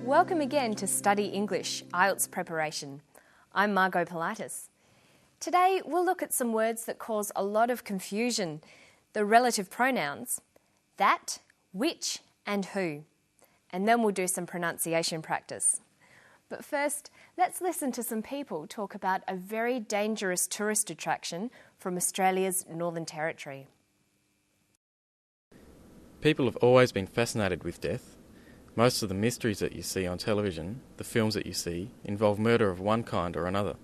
Welcome again to Study English, IELTS preparation. I'm Margot Pilatus. Today we'll look at some words that cause a lot of confusion, the relative pronouns, that, which and who. And then we'll do some pronunciation practice. But first, let's listen to some people talk about a very dangerous tourist attraction from Australia's Northern Territory. People have always been fascinated with death. Most of the mysteries that you see on television, the films that you see, involve murder of one kind or another.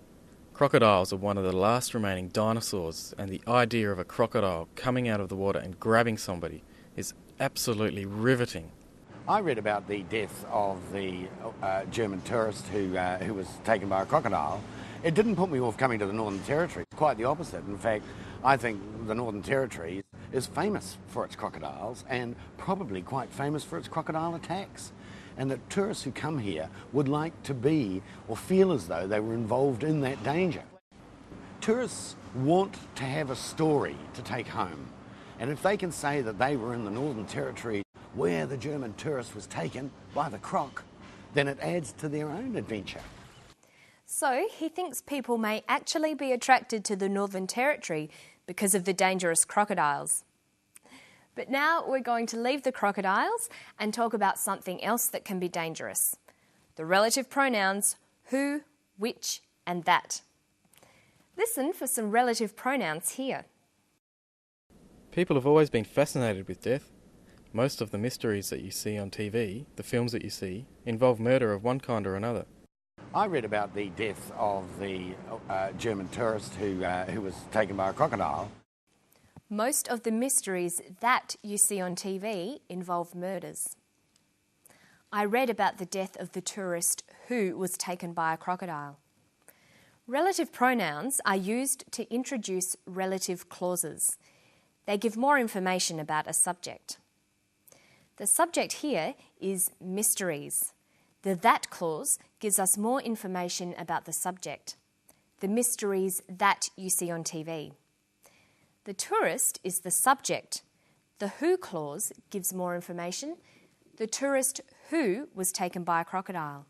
Crocodiles are one of the last remaining dinosaurs, and the idea of a crocodile coming out of the water and grabbing somebody is absolutely riveting. I read about the death of the German tourist who was taken by a crocodile. It didn't put me off coming to the Northern Territory. Quite the opposite. In fact, I think the Northern Territory is famous for its crocodiles and probably quite famous for its crocodile attacks. And that tourists who come here would like to be or feel as though they were involved in that danger. Tourists want to have a story to take home. And if they can say that they were in the Northern Territory where the German tourist was taken by the croc, then it adds to their own adventure. So he thinks people may actually be attracted to the Northern Territory because of the dangerous crocodiles. But now we're going to leave the crocodiles and talk about something else that can be dangerous. The relative pronouns who, which and that. Listen for some relative pronouns here. People have always been fascinated with death. Most of the mysteries that you see on TV, the films that you see, involve murder of one kind or another. I read about the death of the German tourist who was taken by a crocodile. Most of the mysteries that you see on TV involve murders. I read about the death of the tourist who was taken by a crocodile. Relative pronouns are used to introduce relative clauses. They give more information about a subject. The subject here is mysteries. The that clause gives us more information about the subject, the mysteries that you see on TV. The tourist is the subject. The who clause gives more information, the tourist who was taken by a crocodile.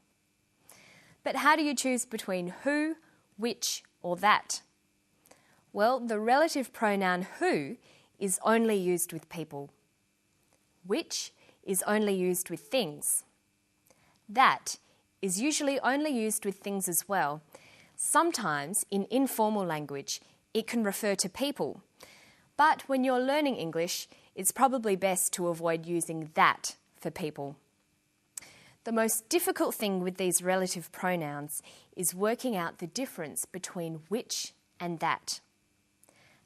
But how do you choose between who, which or that? Well, the relative pronoun who is only used with people. Which is only used with things. That is usually only used with things as well. Sometimes, in informal language, it can refer to people. But when you're learning English, it's probably best to avoid using that for people. The most difficult thing with these relative pronouns is working out the difference between which and that.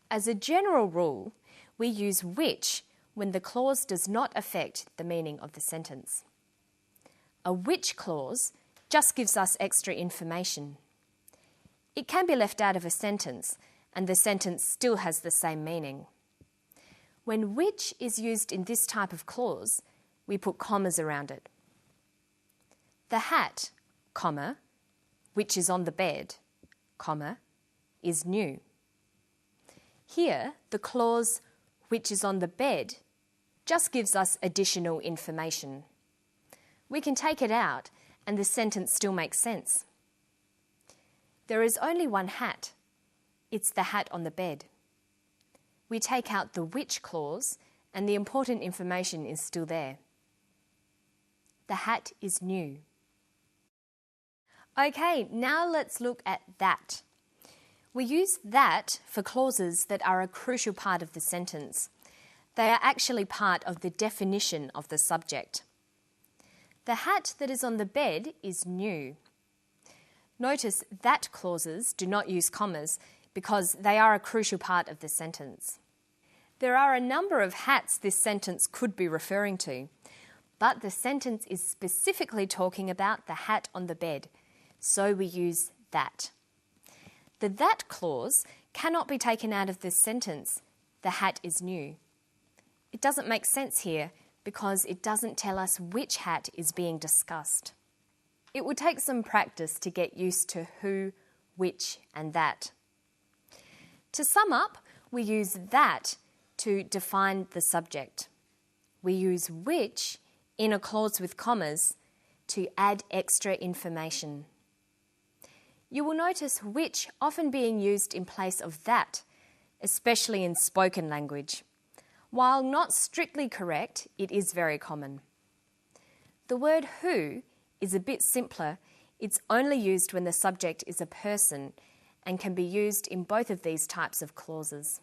As a general rule, we use which when the clause does not affect the meaning of the sentence. A which clause just gives us extra information. It can be left out of a sentence, and the sentence still has the same meaning. When which is used in this type of clause, we put commas around it. The hat, comma, which is on the bed, comma, is new. Here, the clause which is on the bed just gives us additional information. We can take it out and the sentence still makes sense. There is only one hat. It's the hat on the bed. We take out the which clause and the important information is still there. The hat is new. Okay, now let's look at that. We use that for clauses that are a crucial part of the sentence. They are actually part of the definition of the subject. The hat that is on the bed is new. Notice that clauses do not use commas because they are a crucial part of the sentence. There are a number of hats this sentence could be referring to, but the sentence is specifically talking about the hat on the bed, so we use that. The that clause cannot be taken out of this sentence. The hat is new. It doesn't make sense here because it doesn't tell us which hat is being discussed. It will take some practice to get used to who, which and that. To sum up, we use that to define the subject. We use which in a clause with commas to add extra information. You will notice which often being used in place of that, especially in spoken language. While not strictly correct, it is very common. The word who is a bit simpler. It's only used when the subject is a person and can be used in both of these types of clauses.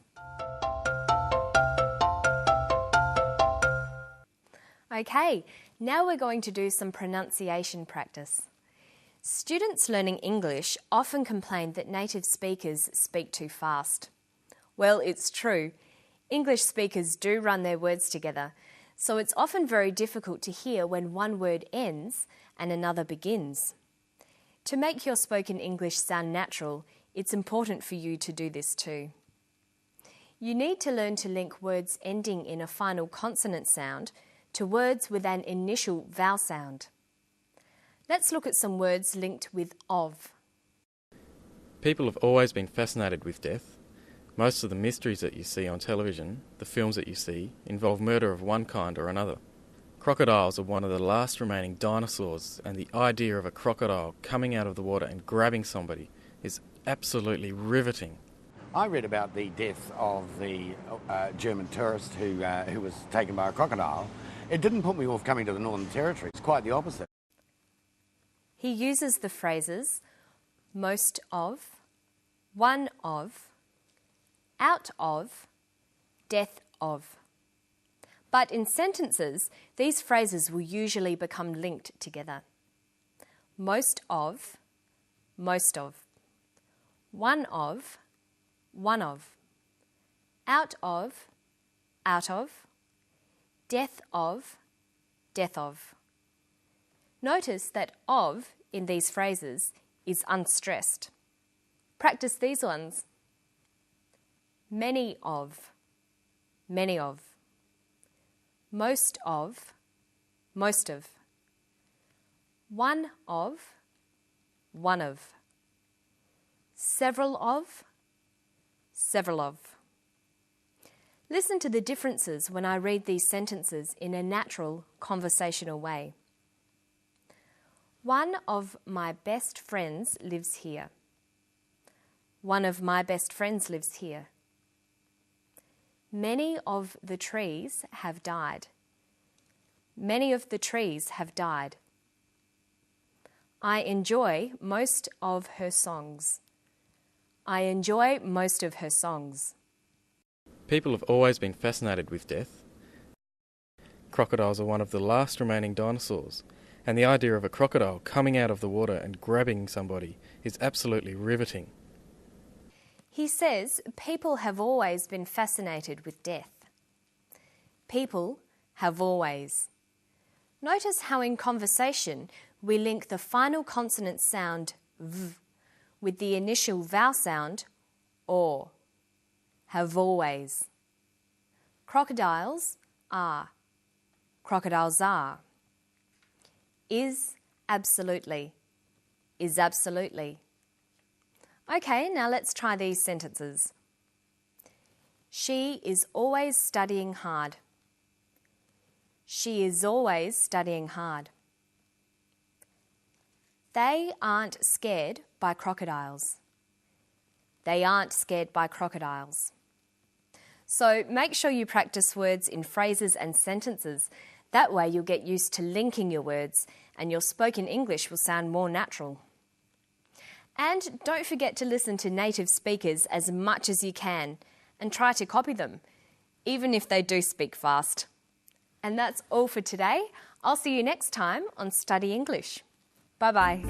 Okay, now we're going to do some pronunciation practice. Students learning English often complain that native speakers speak too fast. Well, it's true. English speakers do run their words together, so it's often very difficult to hear when one word ends and another begins. To make your spoken English sound natural, it's important for you to do this too. You need to learn to link words ending in a final consonant sound to words with an initial vowel sound. Let's look at some words linked with of. People have always been fascinated with death. Most of the mysteries that you see on television, the films that you see, involve murder of one kind or another. Crocodiles are one of the last remaining dinosaurs, and the idea of a crocodile coming out of the water and grabbing somebody is absolutely riveting. I read about the death of the German tourist who was taken by a crocodile. It didn't put me off coming to the Northern Territory. It's quite the opposite. He uses the phrases most of, one of, out of, death of. But in sentences, these phrases will usually become linked together. Most of, most of. One of, one of. Out of, out of. Death of, death of. Notice that of in these phrases is unstressed. Practice these ones. Many of, many of. Most of, most of. One of, one of. Several of, several of. Listen to the differences when I read these sentences in a natural, conversational way. One of my best friends lives here. One of my best friends lives here. Many of the trees have died. Many of the trees have died. I enjoy most of her songs. I enjoy most of her songs. People have always been fascinated with death. Crocodiles are one of the last remaining dinosaurs, and the idea of a crocodile coming out of the water and grabbing somebody is absolutely riveting. He says people have always been fascinated with death. People have always. Notice how in conversation we link the final consonant sound v with the initial vowel sound or. Have always. Crocodiles are. Crocodiles are. Is absolutely. Is absolutely. Okay, now let's try these sentences. She is always studying hard. She is always studying hard. They aren't scared by crocodiles. They aren't scared by crocodiles. So make sure you practice words in phrases and sentences. That way you'll get used to linking your words and your spoken English will sound more natural. And don't forget to listen to native speakers as much as you can and try to copy them, even if they do speak fast. And that's all for today. I'll see you next time on Study English. Bye-bye.